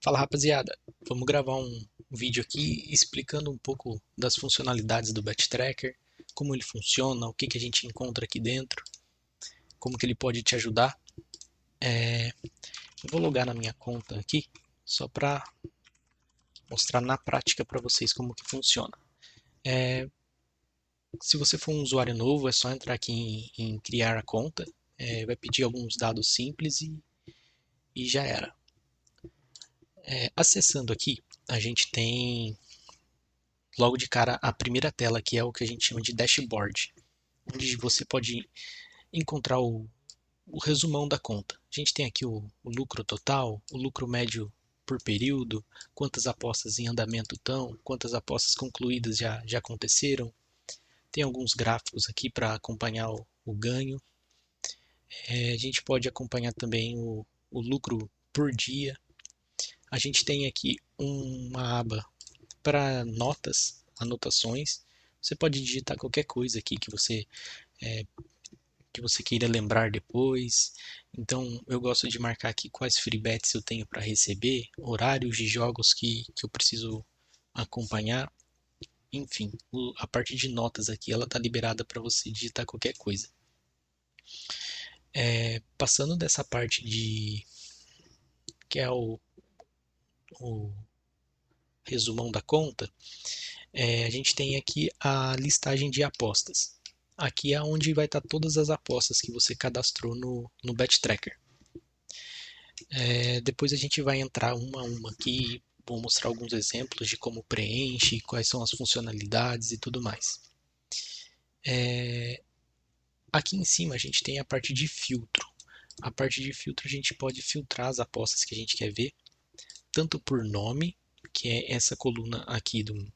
Fala rapaziada, vamos gravar um vídeo aqui explicando um pouco das funcionalidades do Bet Tracker, como ele funciona, o que que a gente encontra aqui dentro, como que ele pode te ajudar. Eu vou logar na minha conta aqui, só para mostrar na prática para vocês como que funciona. Se você for um usuário novo, é só entrar aqui em criar a conta, vai pedir alguns dados simples e já era. Acessando aqui, a gente tem logo de cara a primeira tela, que é o que a gente chama de dashboard, onde você pode encontrar o resumão da conta. A gente tem aqui o lucro total, o lucro médio por período, quantas apostas em andamento estão, quantas apostas concluídas já aconteceram. Tem alguns gráficos aqui para acompanhar o ganho. A gente pode acompanhar também o lucro por dia. A gente tem aqui uma aba para notas, anotações. Você pode digitar qualquer coisa aqui que você queira lembrar depois. Então, eu gosto de marcar aqui quais free bets eu tenho para receber, horários de jogos que eu preciso acompanhar. Enfim, a parte de notas aqui, ela está liberada para você digitar qualquer coisa. Passando dessa parte que é o resumão da conta, a gente tem aqui a listagem de apostas. Aqui é onde vai estar todas as apostas que você cadastrou no Bet Tracker. Depois a gente vai entrar uma a uma aqui, vou mostrar alguns exemplos de como preenche, quais são as funcionalidades e tudo mais. Aqui em cima a gente tem a parte de filtro. A parte de filtro a gente pode filtrar as apostas que a gente quer ver, tanto por nome, que é essa coluna aqui do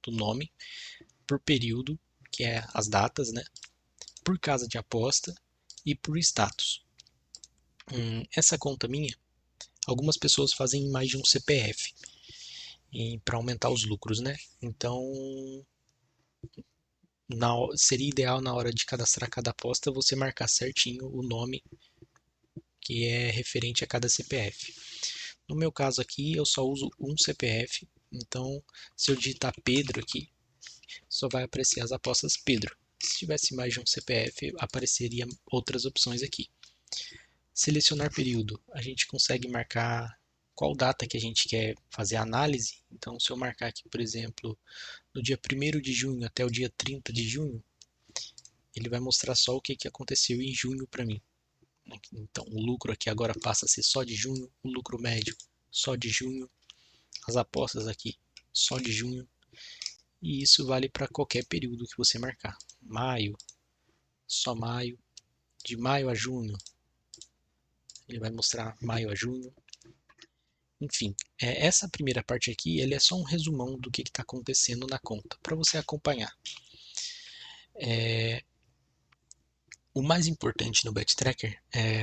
nome, por período, que é as datas, né? Por casa de aposta e por status. Essa conta minha, algumas pessoas fazem mais de um CPF para aumentar os lucros, né? Então, seria ideal na hora de cadastrar cada aposta você marcar certinho o nome que é referente a cada CPF. No meu caso aqui, eu só uso um CPF, então se eu digitar Pedro aqui, só vai aparecer as apostas Pedro. Se tivesse mais de um CPF, apareceria outras opções aqui. Selecionar período, a gente consegue marcar qual data que a gente quer fazer a análise. Então, se eu marcar aqui, por exemplo, do dia 1º de junho até o dia 30 de junho, ele vai mostrar só o que aconteceu em junho para mim. Então, o lucro aqui agora passa a ser só de junho, o lucro médio só de junho, as apostas aqui só de junho, e isso vale para qualquer período que você marcar. Maio, só maio, de maio a junho, ele vai mostrar maio a junho. Enfim, essa primeira parte aqui ele é só um resumão do que está acontecendo na conta, para você acompanhar. O mais importante no Bet Tracker é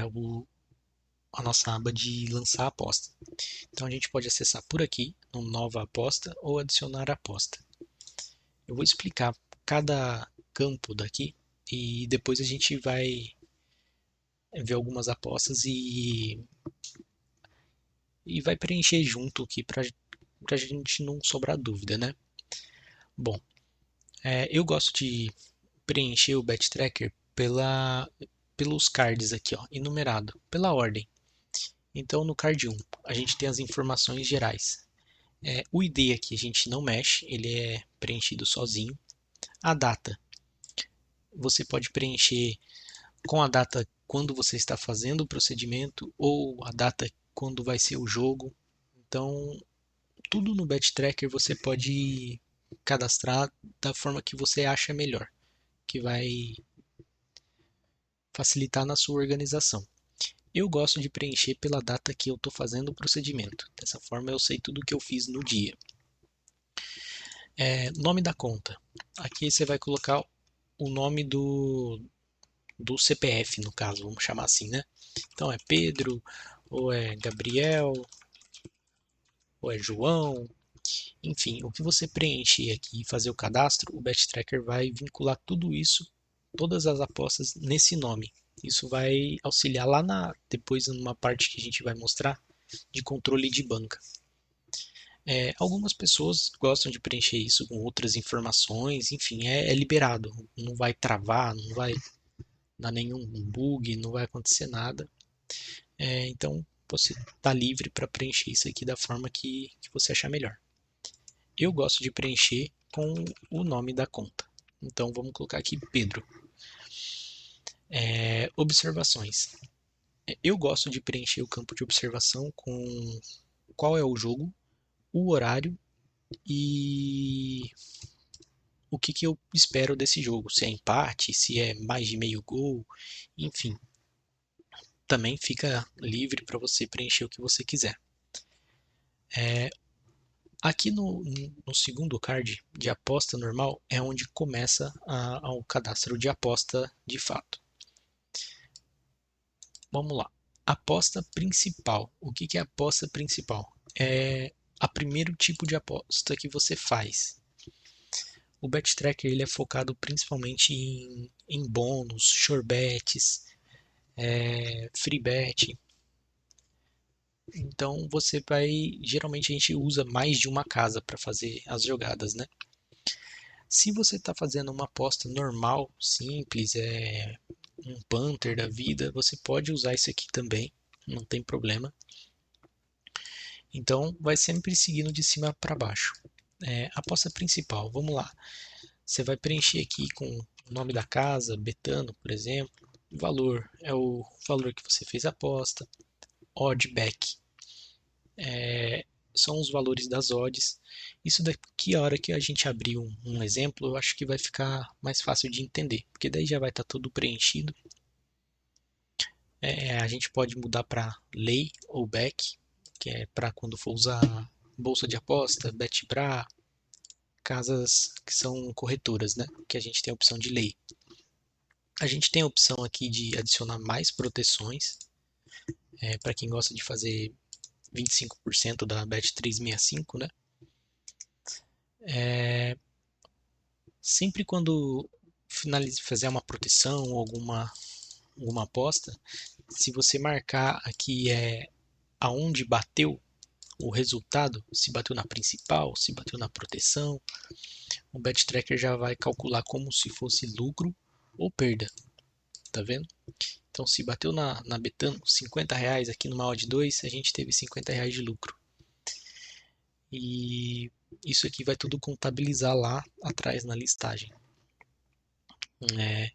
a nossa aba de lançar aposta. Então a gente pode acessar por aqui, no nova aposta ou adicionar aposta. Eu vou explicar cada campo daqui e depois a gente vai ver algumas apostas e vai preencher junto aqui para a gente não sobrar dúvida, né? Bom, eu gosto de preencher o Bet Tracker pelos cards aqui, ó, enumerado, pela ordem. Então no card 1 a gente tem as informações gerais. O ID aqui a gente não mexe, ele é preenchido sozinho. A data, você pode preencher com a data quando você está fazendo o procedimento ou a data quando vai ser o jogo. Então, tudo no Bet Tracker você pode cadastrar da forma que você acha melhor, que vai facilitar na sua organização. Eu gosto de preencher pela data que eu estou fazendo o procedimento. Dessa forma eu sei tudo o que eu fiz no dia. Nome da conta. Aqui você vai colocar o nome do CPF, no caso, vamos chamar assim, né? Então é Pedro, ou é Gabriel, ou é João. Enfim, o que você preencher aqui e fazer o cadastro, o Bet Tracker vai vincular tudo isso, todas as apostas nesse nome. Isso vai auxiliar lá depois numa parte que a gente vai mostrar de controle de banca. Algumas pessoas gostam de preencher isso com outras informações, enfim, é liberado, não vai travar, não vai dar nenhum bug, não vai acontecer nada. Então você está livre para preencher isso aqui da forma que você achar melhor. Eu gosto de preencher com o nome da conta. Então vamos colocar aqui Pedro. Observações. Eu gosto de preencher o campo de observação com qual é o jogo, o horário e o que eu espero desse jogo. Se é empate, se é mais de meio gol, enfim. Também fica livre para você preencher o que você quiser. Aqui no segundo card de aposta normal é onde começa o cadastro de aposta de fato. Vamos lá. Aposta principal. O que é aposta principal? É o primeiro tipo de aposta que você faz. O Bet Tracker ele é focado principalmente em bônus, sure bets, free bet. Então você vai. Geralmente a gente usa mais de uma casa para fazer as jogadas, né? Se você está fazendo uma aposta normal, simples, um punter da vida, você pode usar isso aqui também, não tem problema. Então vai sempre seguindo de cima para baixo. Aposta principal, vamos lá. Você vai preencher aqui com o nome da casa, Betano, por exemplo. O valor é o valor que você fez a aposta. Odd back são os valores das odds. Isso daqui, a hora que a gente abrir um exemplo, eu acho que vai ficar mais fácil de entender, porque daí já vai estar tudo preenchido. A gente pode mudar para lay ou back, que é para quando for usar bolsa de aposta, BetBra, casas que são corretoras, né? Que a gente tem a opção de lei. A gente tem a opção aqui de adicionar mais proteções, para quem gosta de fazer 25% da Bet365, né? Sempre quando fazer uma proteção ou alguma aposta, se você marcar aqui aonde bateu o resultado, se bateu na principal, se bateu na proteção, o Bet Tracker já vai calcular como se fosse lucro ou perda, tá vendo? Então se bateu na Betano R$ 50 aqui numa odd 2, a gente teve R$ 50 de lucro. E isso aqui vai tudo contabilizar lá atrás na listagem.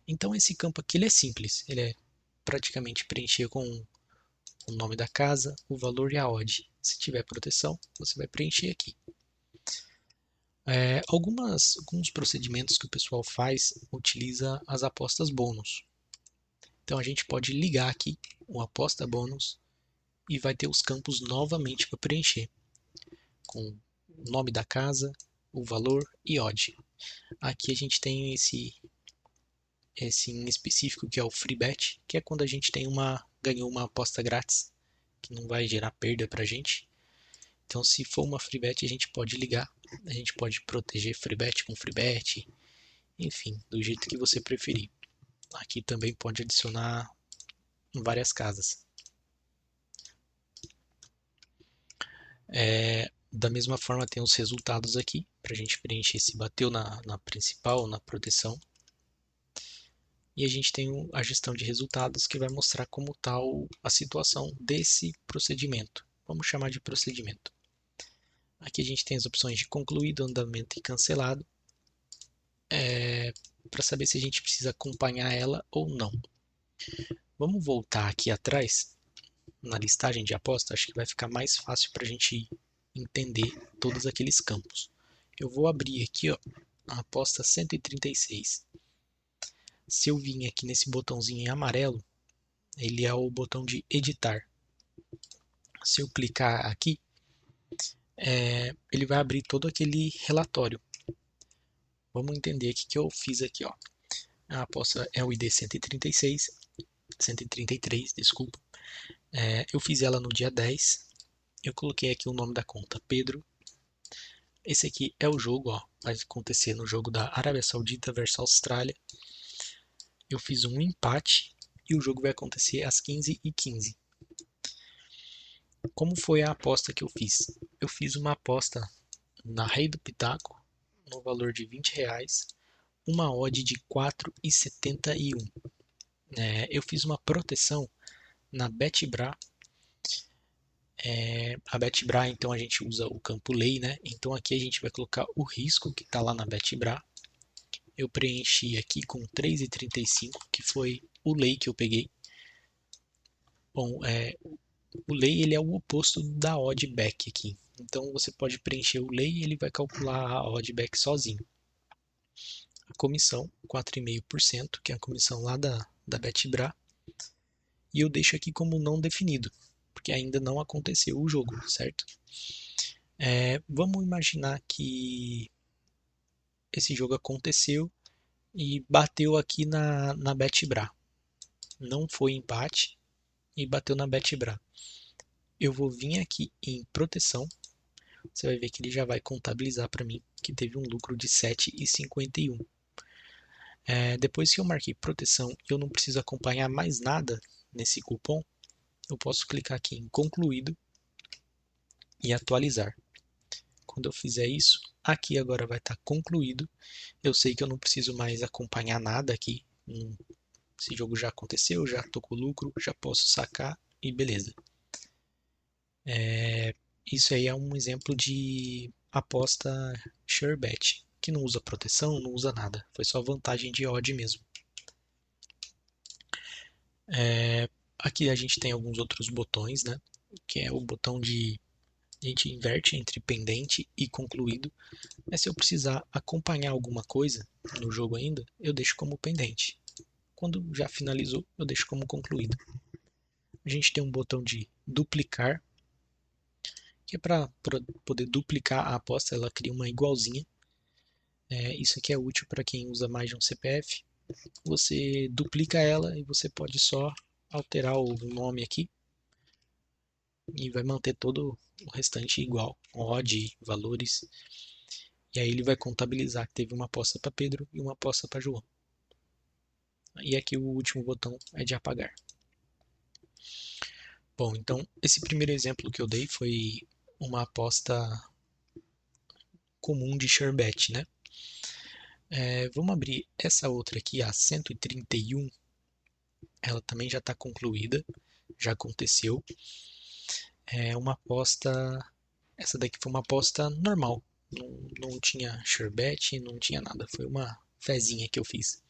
Então esse campo aqui ele é simples, ele é praticamente preencher com o nome da casa, o valor e a odd. Se tiver proteção, você vai preencher aqui. Alguns procedimentos que o pessoal faz utiliza as apostas bônus. Então a gente pode ligar aqui o aposta bônus e vai ter os campos novamente para preencher, com o nome da casa, o valor e odd. Aqui a gente tem esse em específico que é o free bet, que é quando a gente ganhou uma aposta grátis, que não vai gerar perda para a gente. Então se for uma free bet a gente pode ligar, a gente pode proteger free bet com free bet, enfim, do jeito que você preferir. Aqui também pode adicionar várias casas. Da mesma forma tem os resultados aqui, para a gente preencher se bateu na principal, na proteção. E a gente tem a gestão de resultados que vai mostrar como está a situação desse procedimento. Vamos chamar de procedimento. Aqui a gente tem as opções de concluído, andamento e cancelado, para saber se a gente precisa acompanhar ela ou não. Vamos voltar aqui atrás, na listagem de aposta, acho que vai ficar mais fácil para a gente entender todos aqueles campos. Eu vou abrir aqui a aposta 136. Se eu vir aqui nesse botãozinho em amarelo, ele é o botão de editar. Se eu clicar aqui, ele vai abrir todo aquele relatório. Vamos entender o que eu fiz aqui. A aposta é o ID 136, 133, desculpa. Eu fiz ela no dia 10. Eu coloquei aqui o nome da conta, Pedro. Esse aqui é o jogo, vai acontecer no jogo da Arábia Saudita versus Austrália. Eu fiz um empate e o jogo vai acontecer às 15h15. Como foi a aposta que eu fiz? eu fiz uma aposta na Rei do Pitaco no valor de R$ 20, uma odd de 4,71. Eu fiz uma proteção na BetBra. A BetBra, então a gente usa o campo lei, né? Então aqui a gente vai colocar o risco que está lá na BetBra. Eu preenchi aqui com 3,35, que foi o lei que eu peguei. Bom, o lei ele é o oposto da odd back aqui. Então você pode preencher o lei e ele vai calcular a odd back sozinho. A comissão, 4,5%, que é a comissão lá da BetBra. E eu deixo aqui como não definido, porque ainda não aconteceu o jogo, certo? Vamos imaginar que esse jogo aconteceu e bateu aqui na BetBra. Não foi empate e bateu na BetBra. Eu vou vir aqui em proteção. Você vai ver que ele já vai contabilizar para mim que teve um lucro de 7,51. Depois que eu marquei proteção e eu não preciso acompanhar mais nada nesse cupom, eu posso clicar aqui em concluído e atualizar. Quando eu fizer isso, aqui agora vai estar concluído. Eu sei que eu não preciso mais acompanhar nada aqui. Esse jogo já aconteceu, já estou com lucro, já posso sacar e beleza. Isso aí é um exemplo de aposta sure bet, que não usa proteção, não usa nada. Foi só vantagem de odd mesmo. Aqui a gente tem alguns outros botões, né? Que é o botão de... A gente inverte entre pendente e concluído. Mas se eu precisar acompanhar alguma coisa no jogo ainda, eu deixo como pendente. Quando já finalizou, eu deixo como concluído. A gente tem um botão de duplicar, que é para poder duplicar a aposta, ela cria uma igualzinha. Isso aqui é útil para quem usa mais de um CPF. Você duplica ela e você pode só alterar o nome aqui e vai manter todo o restante igual, odd, valores. E aí ele vai contabilizar que teve uma aposta para Pedro e uma aposta para João. E aqui o último botão é de apagar. Bom, então esse primeiro exemplo que eu dei foi uma aposta comum de sure bet, né? Vamos abrir essa outra aqui, a 131. Ela também já está concluída, já aconteceu. Uma aposta, essa daqui foi uma aposta normal, não tinha sure bet, não tinha nada, foi uma fezinha que eu fiz.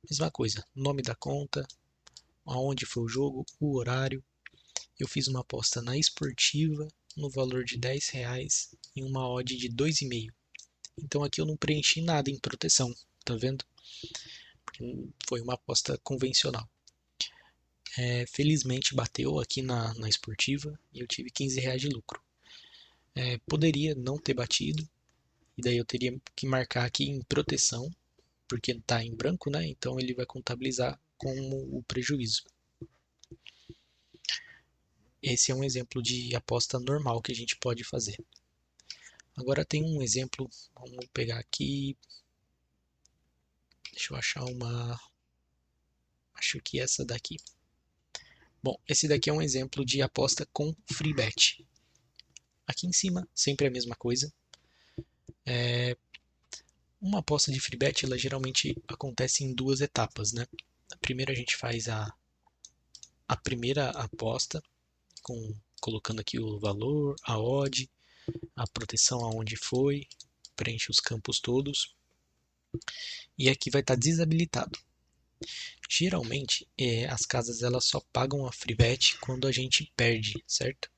Mesma coisa, nome da conta, aonde foi o jogo, o horário. Eu fiz uma aposta na esportiva no valor de R$ 10 em uma odd de 2,5. Então aqui eu não preenchi nada em proteção, tá vendo? Foi uma aposta convencional. Felizmente bateu aqui na esportiva e eu tive R$ 15 de lucro. Poderia não ter batido, e daí eu teria que marcar aqui em proteção, porque está em branco, né? Então ele vai contabilizar como o prejuízo. Esse é um exemplo de aposta normal que a gente pode fazer. Agora tem um exemplo, vamos pegar aqui. Deixa eu achar uma. Acho que essa daqui. Bom, esse daqui é um exemplo de aposta com free bet. Aqui em cima, sempre a mesma coisa. Uma aposta de free bet, ela geralmente acontece em duas etapas, né? Primeiro a gente faz a primeira aposta, colocando aqui o valor, a odd, a proteção aonde foi, preenche os campos todos. E aqui vai estar desabilitado. Geralmente, as casas elas só pagam a free bet quando a gente perde, certo?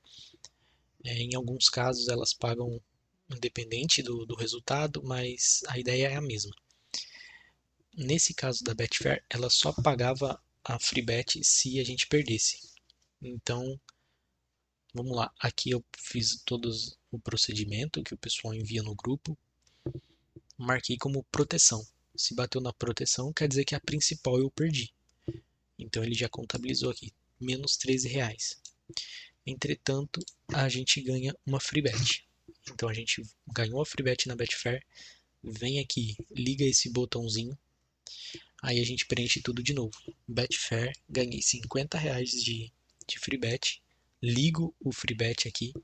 Em alguns casos elas pagam independente do resultado, mas a ideia é a mesma. Nesse caso da Betfair, ela só pagava a free bet se a gente perdesse. Então, vamos lá. Aqui eu fiz todo o procedimento que o pessoal envia no grupo. Marquei como proteção. Se bateu na proteção, quer dizer que a principal eu perdi. Então ele já contabilizou aqui, menos R$ 13. Entretanto, a gente ganha uma free bet. Então a gente ganhou a free bet na Betfair, vem aqui, liga esse botãozinho, aí a gente preenche tudo de novo. Betfair, ganhei R$ 50 de free bet, ligo o free bet aqui,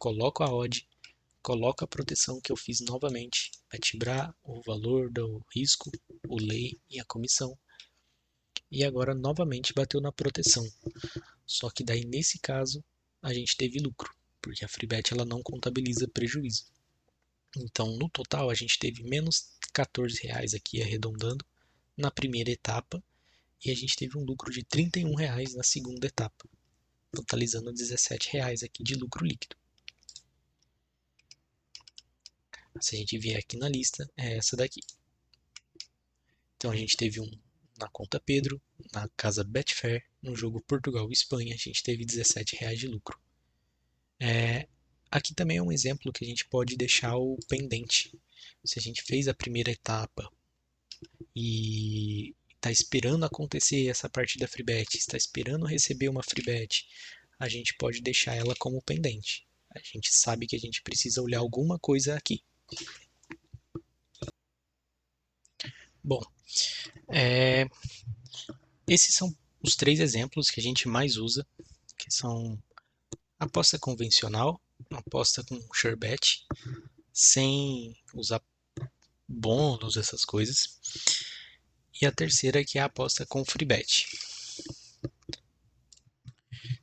coloco a odd, coloco a proteção que eu fiz novamente, Betbra, o valor do risco, o lei e a comissão. E agora novamente bateu na proteção. Só que daí nesse caso a gente teve lucro, porque a FreeBet ela não contabiliza prejuízo. Então no total a gente teve menos R$14 aqui arredondando na primeira etapa e a gente teve um lucro de R$31 na segunda etapa, totalizando R$17 aqui de lucro líquido. Se a gente vier aqui na lista, é essa daqui. Então a gente teve um na conta Pedro, na casa Betfair, no jogo Portugal e Espanha, a gente teve R$17 de lucro. Aqui também é um exemplo que a gente pode deixar o pendente. Se a gente fez a primeira etapa e está esperando acontecer essa partida FreeBet, está esperando receber uma FreeBet, a gente pode deixar ela como pendente. A gente sabe que a gente precisa olhar alguma coisa aqui. Bom, esses são os 3 exemplos que a gente mais usa, que são aposta convencional, aposta com SureBet, sem usar bônus, essas coisas. E a terceira que é a aposta com FreeBet.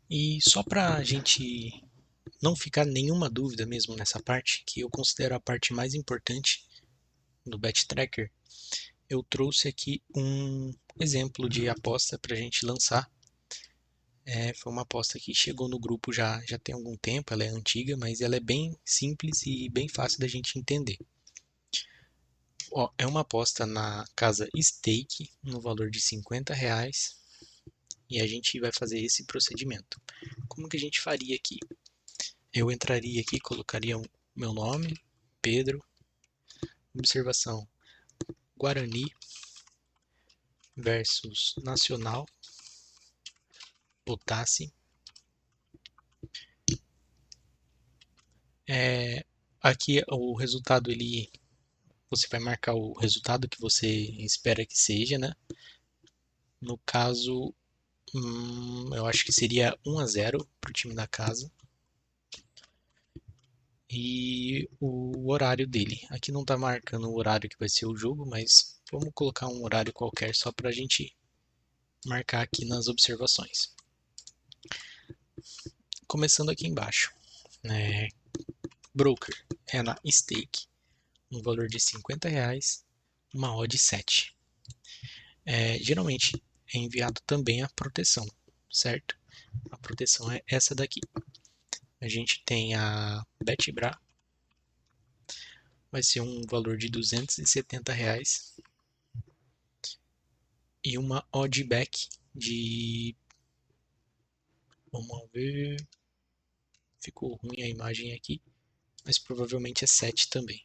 E só para a gente não ficar nenhuma dúvida mesmo nessa parte, que eu considero a parte mais importante do Bet Tracker, eu trouxe aqui um exemplo de aposta para a gente lançar. Foi uma aposta que chegou no grupo já tem algum tempo, ela é antiga, mas ela é bem simples e bem fácil da gente entender. Ó, é uma aposta na casa Stake, no valor de R$50, e a gente vai fazer esse procedimento. Como que a gente faria aqui? Eu entraria aqui, colocaria o meu nome, Pedro, observação, Guarani versus Nacional, Potassi. Aqui o resultado, você vai marcar o resultado que você espera que seja, né? No caso, eu acho que seria 1-0 para o time da casa. E o horário dele. Aqui não está marcando o horário que vai ser o jogo, mas vamos colocar um horário qualquer só para a gente marcar aqui nas observações. Começando aqui embaixo, broker é na stake, um valor de R$50, uma odd 7. Geralmente é enviado também a proteção, certo? A proteção é essa daqui. A gente tem a Betbra, vai ser um valor de R$270 e uma oddback de, vamos ver, ficou ruim a imagem aqui, mas provavelmente é 7 também.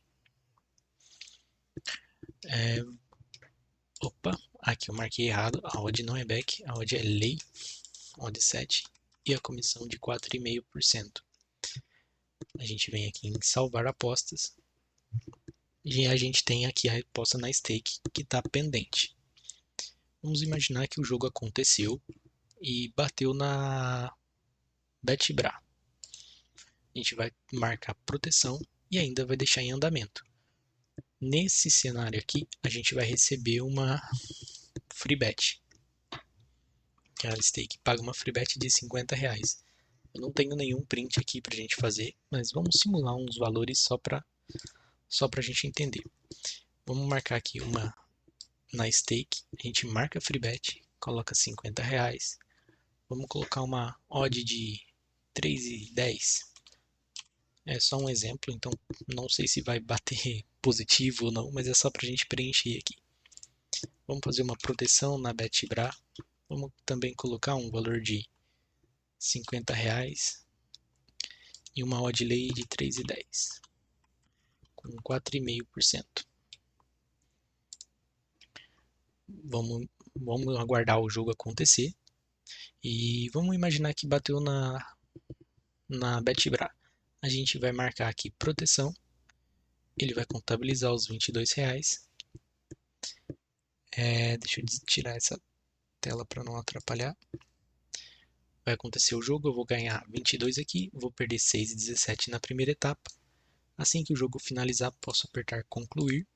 Opa, aqui eu marquei errado, a odd não é back, a odd é lei, odd 7 e a comissão de 4,5%. A gente vem aqui em salvar apostas e a gente tem aqui a aposta na stake que está pendente. Vamos imaginar que o jogo aconteceu e bateu na Betbra. A gente vai marcar proteção e ainda vai deixar em andamento. Nesse cenário aqui, a gente vai receber uma free bet. Que a stake paga uma free bet de R$50. Eu não tenho nenhum print aqui pra gente fazer, mas vamos simular uns valores só pra gente entender. Vamos marcar aqui uma na stake, a gente marca a free bet, coloca R$50. Vamos colocar uma odd de 3,10. É só um exemplo, então não sei se vai bater positivo ou não, mas é só pra gente preencher aqui. Vamos fazer uma proteção na Betbra. Vamos também colocar um valor de R$50 e uma odd lei de 3,10 com 4,5%. Vamos aguardar o jogo acontecer e vamos imaginar que bateu na Betbra. A gente vai marcar aqui proteção, ele vai contabilizar os R$22. Deixa eu tirar essa tela para não atrapalhar. vai acontecer o jogo, eu vou ganhar 22 aqui, vou perder 6 e 17 na primeira etapa. Assim que o jogo finalizar, posso apertar concluir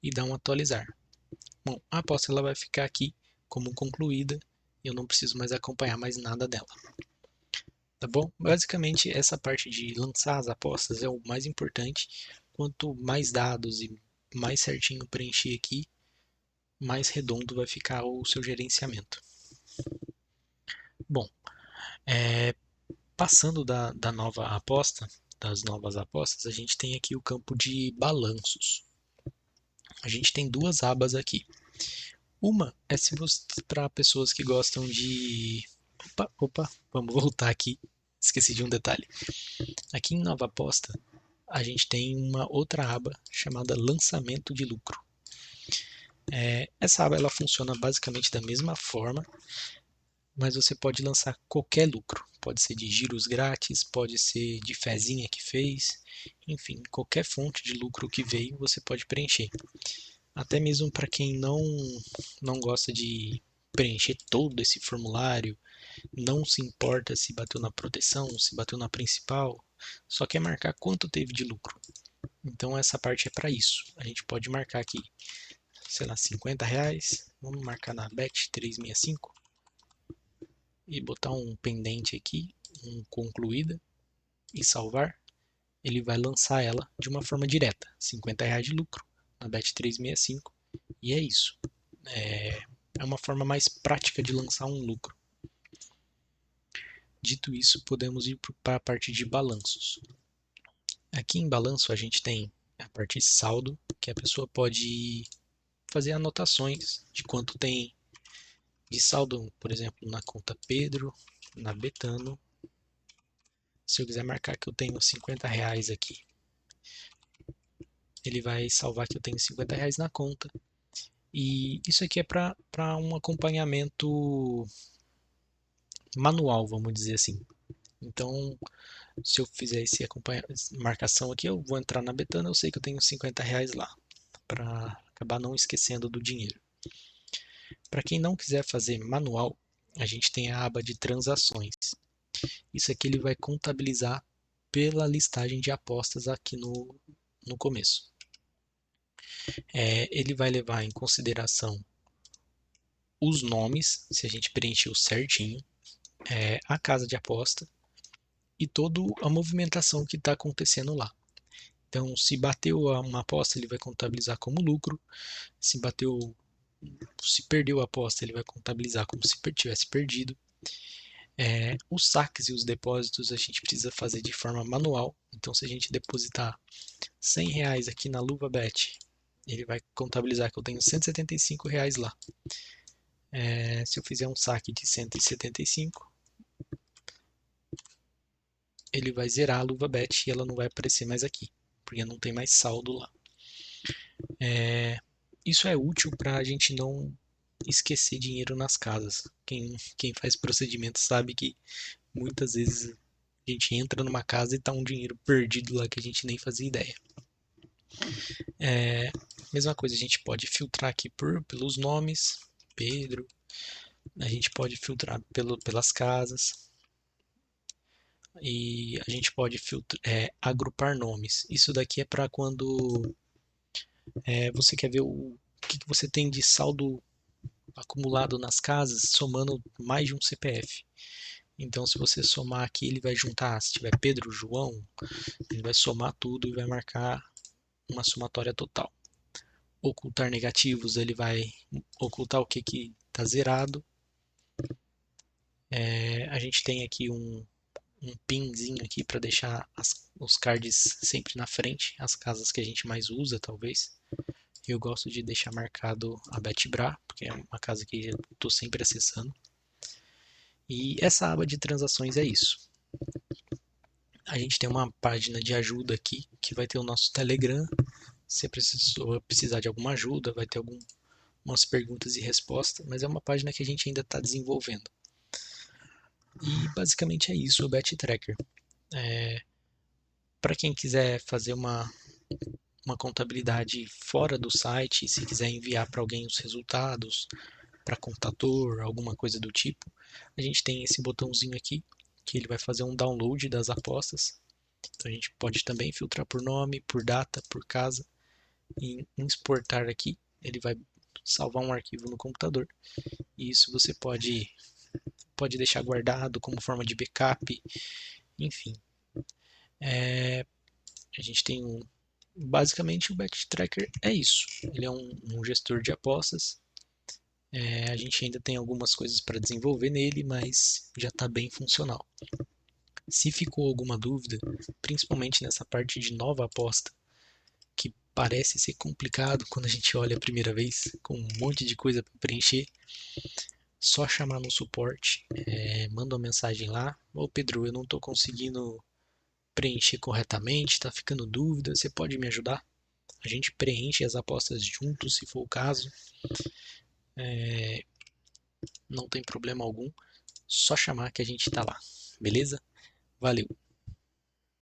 e dar um atualizar. Bom, a aposta ela vai ficar aqui como concluída e eu não preciso mais acompanhar mais nada dela. Tá bom? Basicamente, essa parte de lançar as apostas é o mais importante. Quanto mais dados e mais certinho preencher aqui, mais redondo vai ficar o seu gerenciamento. Bom, passando da nova aposta, das novas apostas, a gente tem aqui o campo de balanços. A gente tem duas abas aqui. Uma é se você para pessoas que gostam de opa, vamos voltar aqui. Esqueci de um detalhe. Aqui em nova aposta, a gente tem uma outra aba chamada lançamento de lucro. Essa aba ela funciona basicamente da mesma forma, mas você pode lançar qualquer lucro. Pode ser de giros grátis, pode ser de fezinha que fez, enfim, qualquer fonte de lucro que veio você pode preencher. Até mesmo para quem não gosta de preencher todo esse formulário, não se importa se bateu na proteção, se bateu na principal, só quer marcar quanto teve de lucro. Então essa parte é para isso. A gente pode marcar aqui, sei lá, R$ 50. Vamos marcar na Bet365 e botar um pendente aqui, um concluída e salvar. Ele vai lançar ela de uma forma direta, R$ 50 de lucro na Bet365 e é isso. É uma forma mais prática de lançar um lucro. Dito isso, podemos ir para a parte de balanços. Aqui em balanço a gente tem a parte saldo, que a pessoa pode fazer anotações de quanto tem de saldo, por exemplo, na conta Pedro, na Betano. Se eu quiser marcar que eu tenho R$ 50 aqui, ele vai salvar que eu tenho R$ 50 na conta. E isso aqui é para um acompanhamento manual, vamos dizer assim. Então, se eu fizer essa marcação aqui, eu vou entrar na Betano, eu sei que eu tenho R$ 50 lá, para acabar não esquecendo do dinheiro. Para quem não quiser fazer manual, a gente tem a aba de transações. Isso aqui ele vai contabilizar pela listagem de apostas aqui no começo. Ele vai levar em consideração os nomes, se a gente preencheu certinho, a casa de aposta e toda a movimentação que está acontecendo lá. Então, se bateu uma aposta, ele vai contabilizar como lucro. Se perdeu a aposta, ele vai contabilizar como se tivesse perdido. Os saques e os depósitos a gente precisa fazer de forma manual. Então, se a gente depositar R$ 100 aqui na LuvaBet, ele vai contabilizar que eu tenho R$ 175 lá. Se eu fizer um saque de 175, ele vai zerar a LuvaBet e ela não vai aparecer mais aqui, porque não tem mais saldo lá. Isso é útil para a gente não esquecer dinheiro nas casas. Quem faz procedimento sabe que muitas vezes a gente entra numa casa e tá um dinheiro perdido lá que a gente nem fazia ideia. Mesma coisa, a gente pode filtrar aqui pelos nomes, Pedro, a gente pode filtrar pelas casas e a gente pode agrupar nomes. Isso daqui é para quando você quer ver o que você tem de saldo acumulado nas casas, somando mais de um CPF. Então, se você somar aqui, ele vai juntar, se tiver Pedro, João, ele vai somar tudo e vai marcar uma somatória total. Ocultar negativos, ele vai ocultar o que está zerado. A gente tem aqui um pinzinho aqui para deixar os cards sempre na frente, as casas que a gente mais usa, talvez. Eu gosto de deixar marcado a Betbra, porque é uma casa que eu estou sempre acessando. E essa aba de transações é isso. A gente tem uma página de ajuda aqui, que vai ter o nosso Telegram. Se precisar de alguma ajuda, vai ter algumas perguntas e respostas, mas é uma página que a gente ainda está desenvolvendo. E basicamente é isso o BetTracker. Para quem quiser fazer uma contabilidade fora do site, se quiser enviar para alguém os resultados, para contador, alguma coisa do tipo, a gente tem esse botãozinho aqui, que ele vai fazer um download das apostas. Então a gente pode também filtrar por nome, por data, por casa, e em exportar aqui, ele vai salvar um arquivo no computador. E isso você pode deixar guardado como forma de backup, enfim. A gente tem basicamente o BetTracker é isso. Ele é um gestor de apostas. A gente ainda tem algumas coisas para desenvolver nele, mas já está bem funcional. Se ficou alguma dúvida, principalmente nessa parte de nova aposta, que parece ser complicado quando a gente olha a primeira vez, com um monte de coisa para preencher, só chamar no suporte, manda uma mensagem lá: ô Pedro, eu não estou conseguindo preencher corretamente, está ficando dúvida, você pode me ajudar? A gente preenche as apostas juntos, se for o caso, não tem problema algum, só chamar que a gente está lá, beleza? Valeu!